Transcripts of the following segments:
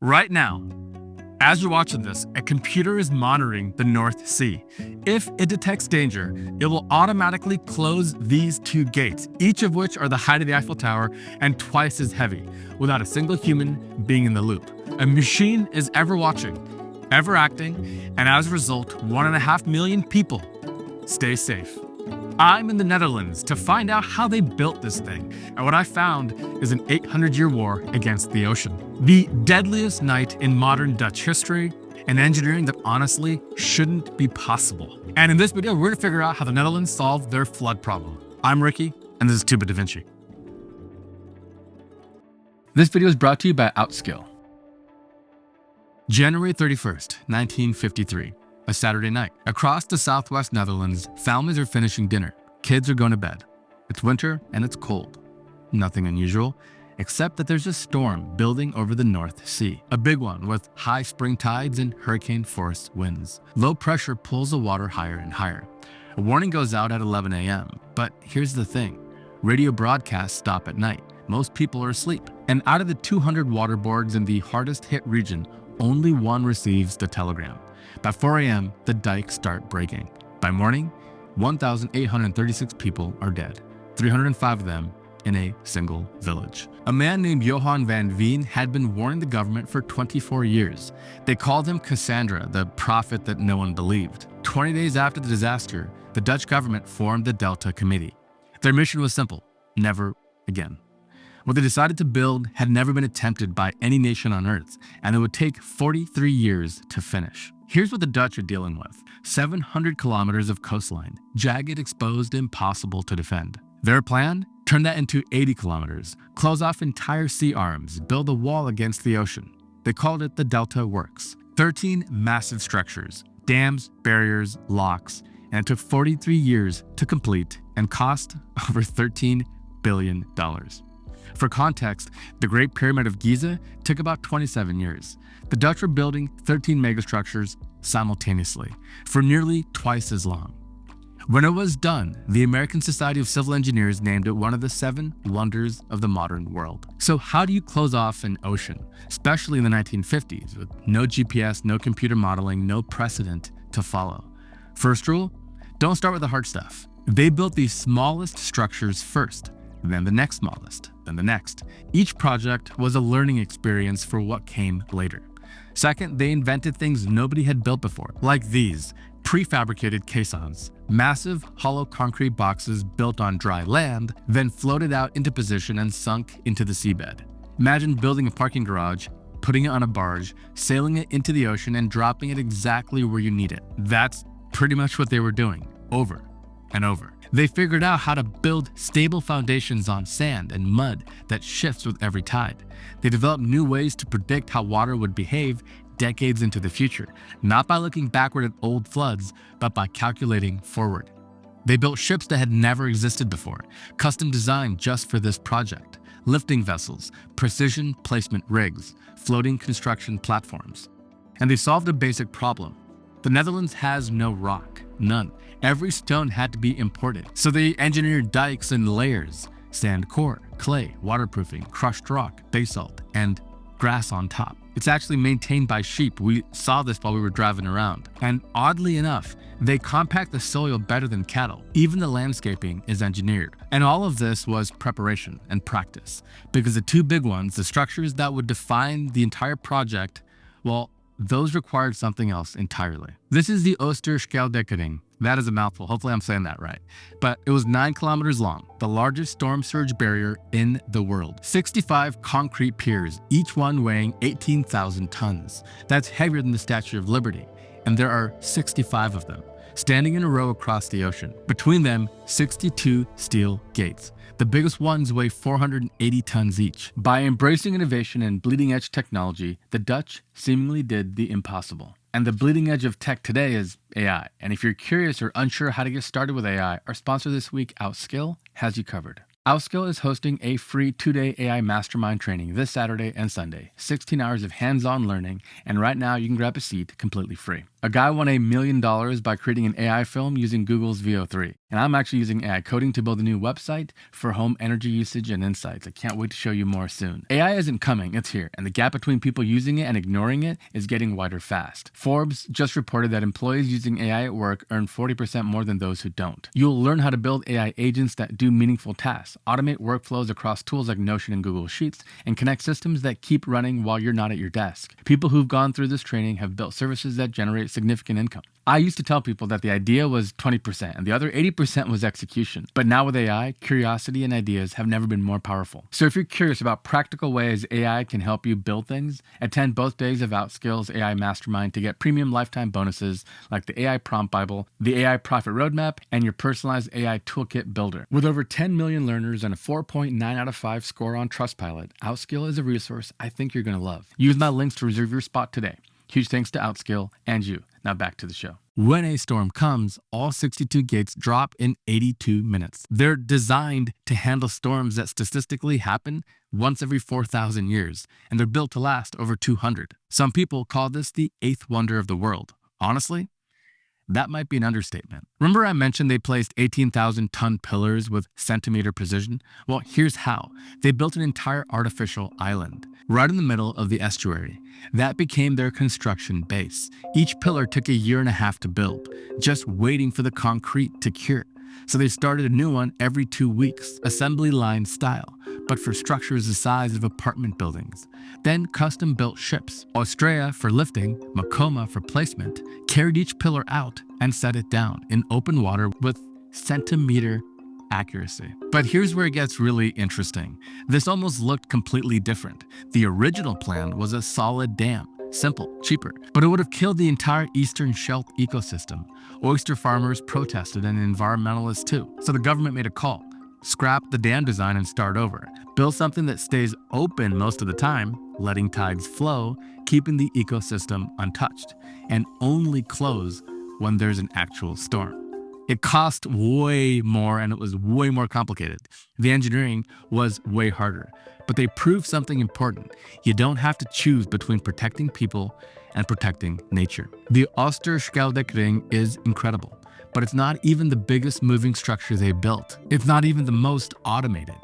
Right now, as you're watching this, a computer is monitoring the North Sea. If it detects danger, it will automatically close these two gates, each of which are the height of the Eiffel Tower and twice as heavy, without a single human being in the loop. A machine is ever watching, ever acting, and as a result, 1.5 million people stay safe. I'm in the Netherlands to find out how they built this thing, and what I found is an 800-year war against the ocean. The deadliest night in modern Dutch history, and engineering that honestly shouldn't be possible. And in this video, we're gonna figure out how the Netherlands solved their flood problem. I'm Ricky, and this is Tuba Da Vinci. This video is brought to you by Outskill. January 31st, 1953. A Saturday night. Across the southwest Netherlands, families are finishing dinner. Kids are going to bed. It's winter and it's cold. Nothing unusual, except that there's a storm building over the North Sea. A big one with high spring tides and hurricane-force winds. Low pressure pulls the water higher and higher. A warning goes out at 11 a.m. But here's the thing. Radio broadcasts stop at night. Most people are asleep. And out of the 200 waterboards in the hardest hit region, only one receives the telegram. By 4 a.m., the dikes start breaking. By morning, 1,836 people are dead, 305 of them in a single village. A man named Johan van Veen had been warning the government for 24 years. They called him Cassandra, the prophet that no one believed. 20 days after the disaster, the Dutch government formed the Delta Committee. Their mission was simple: never again. What they decided to build had never been attempted by any nation on Earth, and it would take 43 years to finish. Here's what the Dutch are dealing with: 700 kilometers of coastline, jagged, exposed, impossible to defend. Their plan? Turn that into 80 kilometers, close off entire sea arms, build a wall against the ocean. They called it the Delta Works. 13 massive structures, dams, barriers, locks, and it took 43 years to complete and cost over $13 billion. For context, the Great Pyramid of Giza took about 27 years. The Dutch were building 13 megastructures simultaneously for nearly twice as long. When it was done, the American Society of Civil Engineers named it one of the 7 wonders of the modern world. So how do you close off an ocean, especially in the 1950s, with no GPS, no computer modeling, no precedent to follow? First rule, don't start with the hard stuff. They built the smallest structures first, then the next smallest, then the next. Each project was a learning experience for what came later. Second, they invented things nobody had built before, like these prefabricated caissons, massive hollow concrete boxes built on dry land, then floated out into position and sunk into the seabed. Imagine building a parking garage, putting it on a barge, sailing it into the ocean, and dropping it exactly where you need it. That's pretty much what they were doing, over and over. They figured out how to build stable foundations on sand and mud that shifts with every tide. They developed new ways to predict how water would behave decades into the future, not by looking backward at old floods, but by calculating forward. They built ships that had never existed before, custom designed just for this project, lifting vessels, precision placement rigs, floating construction platforms. And they solved a basic problem. The Netherlands has no rock, none. Every stone had to be imported. So they engineered dikes in layers: sand core, clay, waterproofing, crushed rock, basalt, and grass on top. It's actually maintained by sheep. We saw this while we were driving around. And oddly enough, they compact the soil better than cattle. Even the landscaping is engineered. And all of this was preparation and practice, because the two big ones, the structures that would define the entire project, well, those required something else entirely. This is the Maeslantkering. That is a mouthful. Hopefully I'm saying that right. But it was 9 kilometers long, the largest storm surge barrier in the world. 65 concrete piers, each one weighing 18,000 tons. That's heavier than the Statue of Liberty. And there are 65 of them, standing in a row across the ocean. Between them, 62 steel gates. The biggest ones weigh 480 tons each. By embracing innovation and bleeding-edge technology, the Dutch seemingly did the impossible. And the bleeding edge of tech today is AI. And if you're curious or unsure how to get started with AI, our sponsor this week, Outskill, has you covered. Outskill is hosting a free 2-day AI Mastermind training this Saturday and Sunday. 16 hours of hands-on learning, and right now you can grab a seat completely free. A guy won $1 million by creating an AI film using Google's VO3. And I'm actually using AI coding to build a new website for home energy usage and insights. I can't wait to show you more soon. AI isn't coming, it's here. And the gap between people using it and ignoring it is getting wider fast. Forbes just reported that employees using AI at work earn 40% more than those who don't. You'll learn how to build AI agents that do meaningful tasks, automate workflows across tools like Notion and Google Sheets, and connect systems that keep running while you're not at your desk. People who've gone through this training have built services that generate significant income. I used to tell people that the idea was 20% and the other 80% was execution. But now with AI, curiosity and ideas have never been more powerful. So if you're curious about practical ways AI can help you build things, attend both days of Outskill's AI Mastermind to get premium lifetime bonuses like the AI Prompt Bible, the AI Profit Roadmap, and your personalized AI Toolkit Builder. With over 10 million learners and a 4.9 out of 5 score on Trustpilot, Outskill is a resource I think you're going to love. Use my links to reserve your spot today. Huge thanks to Outskill and you. Now back to the show. When a storm comes, all 62 gates drop in 82 minutes. They're designed to handle storms that statistically happen once every 4,000 years, and they're built to last over 200. Some people call this the eighth wonder of the world. Honestly, that might be an understatement. Remember I mentioned they placed 18,000-ton pillars with centimeter precision? Well, here's how. They built an entire artificial island right in the middle of the estuary. That became their construction base. Each pillar took a year and a half to build, just waiting for the concrete to cure. So they started a new one every 2 weeks, assembly line style, but for structures the size of apartment buildings. Then custom-built ships, Australia for lifting, Makoma for placement, carried each pillar out and set it down in open water with centimeter accuracy. But here's where it gets really interesting. This almost looked completely different. The original plan was a solid dam. Simple, cheaper, but it would have killed the entire Eastern Shelf ecosystem. Oyster farmers protested and environmentalists too. So the government made a call. Scrap the dam design and start over. Build something that stays open most of the time, letting tides flow, keeping the ecosystem untouched, and only close when there's an actual storm. It cost way more and it was way more complicated. The engineering was way harder, but they proved something important. You don't have to choose between protecting people and protecting nature. The Maeslantkering is incredible, but it's not even the biggest moving structure they built. It's not even the most automated.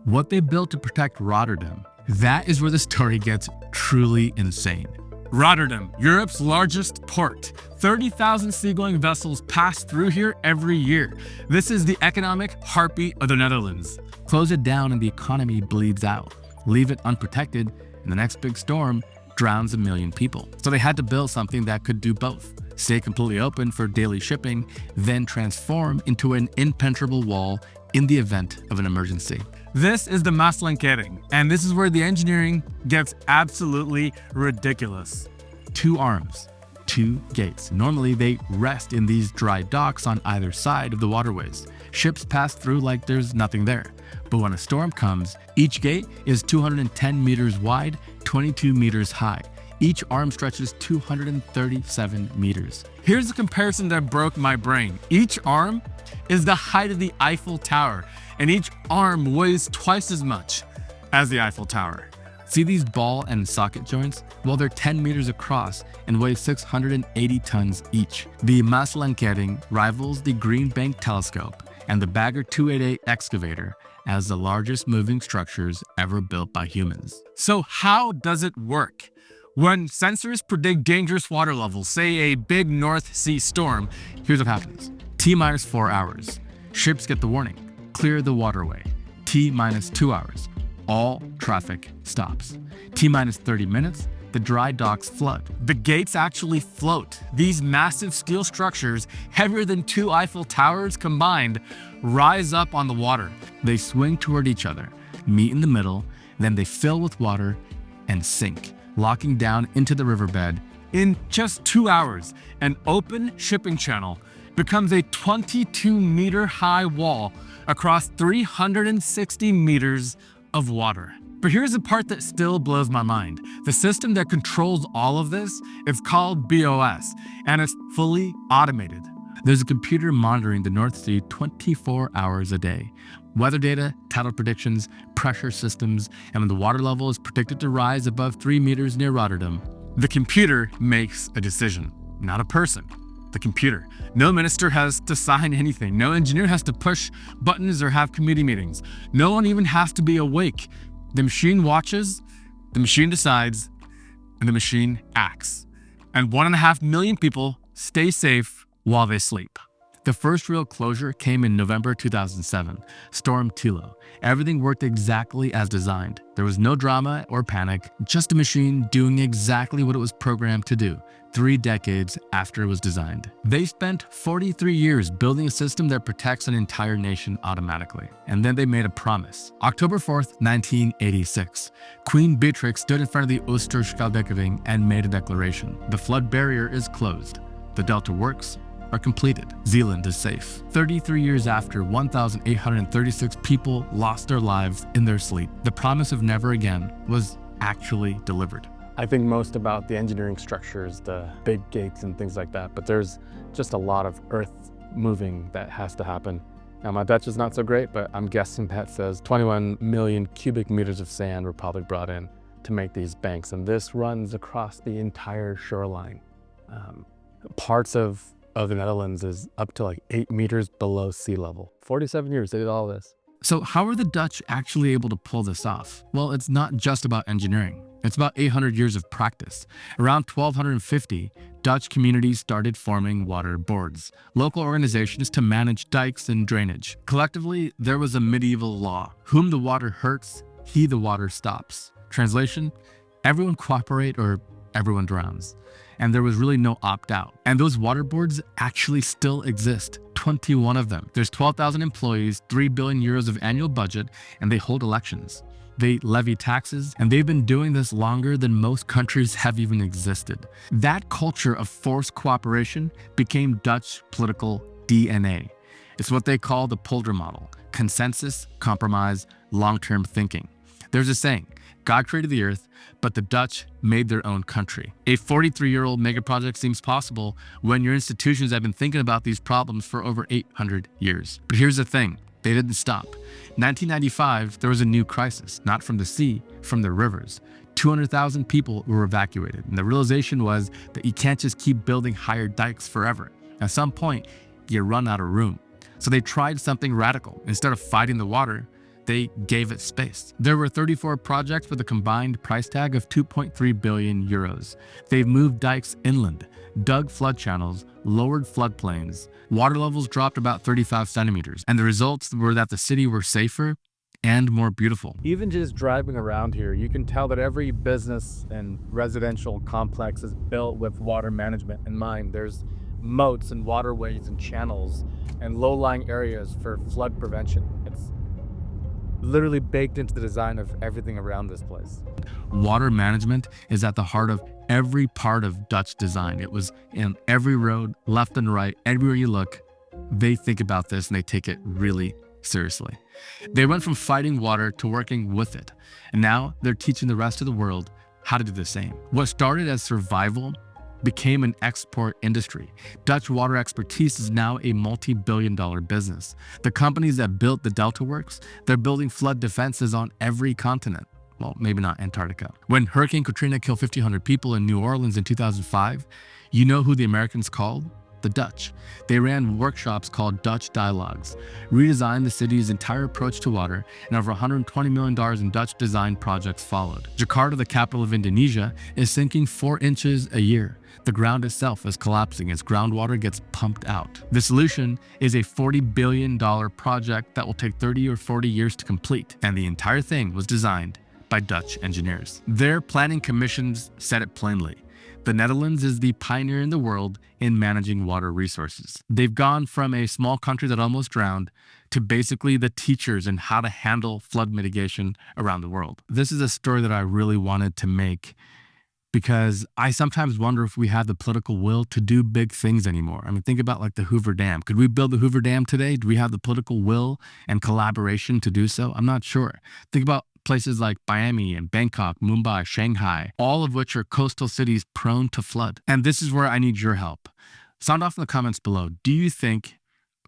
What they built to protect Rotterdam, that is where the story gets truly insane. Rotterdam, Europe's largest port. 30,000 seagoing vessels pass through here every year. This is the economic heartbeat of the Netherlands. Close it down and the economy bleeds out. Leave it unprotected and the next big storm drowns 1 million people. So they had to build something that could do both. Stay completely open for daily shipping, then transform into an impenetrable wall in the event of an emergency. This is the Maeslantkering, and this is where the engineering gets absolutely ridiculous. 2 arms, 2 gates. Normally they rest in these dry docks on either side of the waterways. Ships pass through like there's nothing there. But when a storm comes, each gate is 210 meters wide, 22 meters high. Each arm stretches 237 meters. Here's a comparison that broke my brain. Each arm is the height of the Eiffel Tower, and each arm weighs twice as much as the Eiffel Tower. See these ball and socket joints? Well, they're 10 meters across and weigh 680 tons each. The Maeslantkering rivals the Green Bank Telescope and the Bagger 288 excavator as the largest moving structures ever built by humans. So how does it work? When sensors predict dangerous water levels, say a big North Sea storm, here's what happens. T-minus 4 hours. Ships get the warning. Clear the waterway. T-minus 2 hours. All traffic stops. T-minus 30 minutes. The dry docks flood. The gates actually float. These massive steel structures, heavier than 2 Eiffel Towers combined, rise up on the water. They swing toward each other, meet in the middle, then they fill with water and sink, locking down into the riverbed. In just 2 hours, an open shipping channel becomes a 22-meter high wall across 360 meters of water. But here's the part that still blows my mind. The system that controls all of this is called BOS, and it's fully automated. There's a computer monitoring the North Sea 24 hours a day. Weather data, tidal predictions, pressure systems, and when the water level is predicted to rise above 3 meters near Rotterdam, the computer makes a decision. not a person, the computer. No minister has to sign anything. No engineer has to push buttons or have committee meetings. No one even has to be awake. The machine watches, the machine decides, and the machine acts. And 1.5 million people stay safe while they sleep. The first real closure came in November 2007, Storm Tilo. Everything worked exactly as designed. There was no drama or panic, just a machine doing exactly what it was programmed to do, 3 decades after it was designed. They spent 43 years building a system that protects an entire nation automatically. And then they made a promise. October 4th, 1986, Queen Beatrix stood in front of the Oosterscheldekering and made a declaration. The flood barrier is closed. The Delta works are completed. Zeeland is safe. 33 years after, 1,836 people lost their lives in their sleep. The promise of never again was actually delivered. I think most about the engineering structures, the big gates and things like that, but there's just a lot of earth moving that has to happen. Now my Dutch is not so great, but I'm guessing that says 21 million cubic meters of sand were probably brought in to make these banks, and this runs across the entire shoreline. Parts of the Netherlands is up to like 8 meters below sea level. 47 years they did all this. So how are the Dutch actually able to pull this off? Well, it's not just about engineering. It's about 800 years of practice. Around 1250, Dutch communities started forming water boards, local organizations to manage dikes and drainage. Collectively, there was a medieval law: whom the water hurts, he the water stops. Translation: everyone cooperate or everyone drowns. And there was really no opt-out. And those water boards actually still exist, 21 of them. There's 12,000 employees, 3 billion euros of annual budget, and they hold elections. They levy taxes, and they've been doing this longer than most countries have even existed. That culture of forced cooperation became Dutch political DNA. It's what they call the polder model: consensus, compromise, long-term thinking. There's a saying: God created the earth, but the Dutch made their own country. A 43-year-old mega project seems possible when your institutions have been thinking about these problems for over 800 years. But here's the thing: they didn't stop. 1995, there was a new crisis, not from the sea, from the rivers. 200,000 people were evacuated, and the realization was that you can't just keep building higher dikes forever. At some point, you run out of room. So they tried something radical. Instead of fighting the water, they gave it space. There were 34 projects with a combined price tag of 2.3 billion euros. They've moved dikes inland, dug flood channels, lowered floodplains. Water levels dropped about 35 centimeters, and the results were that the city were safer and more beautiful. Even just driving around here, you can tell that every business and residential complex is built with water management in mind. There's moats and waterways and channels and low-lying areas for flood prevention. It's literally baked into the design of everything around this place. Water management is at the heart of every part of Dutch design. It was in every road, left and right, everywhere you look. They think about this and they take it really seriously. They went from fighting water to working with it. And now they're teaching the rest of the world how to do the same. What started as survival became an export industry. Dutch water expertise is now a multi-billion-dollar business. The companies that built the Delta Works, they're building flood defenses on every continent. Well, maybe not Antarctica. When Hurricane Katrina killed 1,500 people in New Orleans in 2005, you know who the Americans called? The Dutch. They ran workshops called Dutch Dialogues, redesigned the city's entire approach to water, and over $120 million in Dutch design projects followed. Jakarta, the capital of Indonesia, is sinking 4 inches a year. The ground itself is collapsing as groundwater gets pumped out. The solution is a $40 billion project that will take 30 or 40 years to complete, and the entire thing was designed by Dutch engineers. Their planning commissions said it plainly: the Netherlands is the pioneer in the world in managing water resources. They've gone from a small country that almost drowned to basically the teachers in how to handle flood mitigation around the world. This is a story that I really wanted to make because I sometimes wonder if we have the political will to do big things anymore. I mean, think about like the Hoover Dam. Could we build the Hoover Dam today? Do we have the political will and collaboration to do so? I'm not sure. Think about places like Miami and Bangkok, Mumbai, Shanghai, all of which are coastal cities prone to flood. And this is where I need your help. Sound off in the comments below. Do you think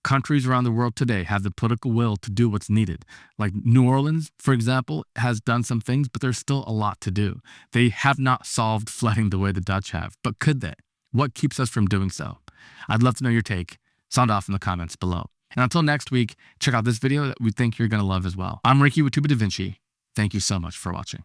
countries around the world today have the political will to do what's needed? Like New Orleans, for example, has done some things, but there's still a lot to do. They have not solved flooding the way the Dutch have, but could they? What keeps us from doing so? I'd love to know your take. Sound off in the comments below. And until next week, check out this video that we think you're going to love as well. I'm Ricky with Tuba Da Vinci. Thank you so much for watching.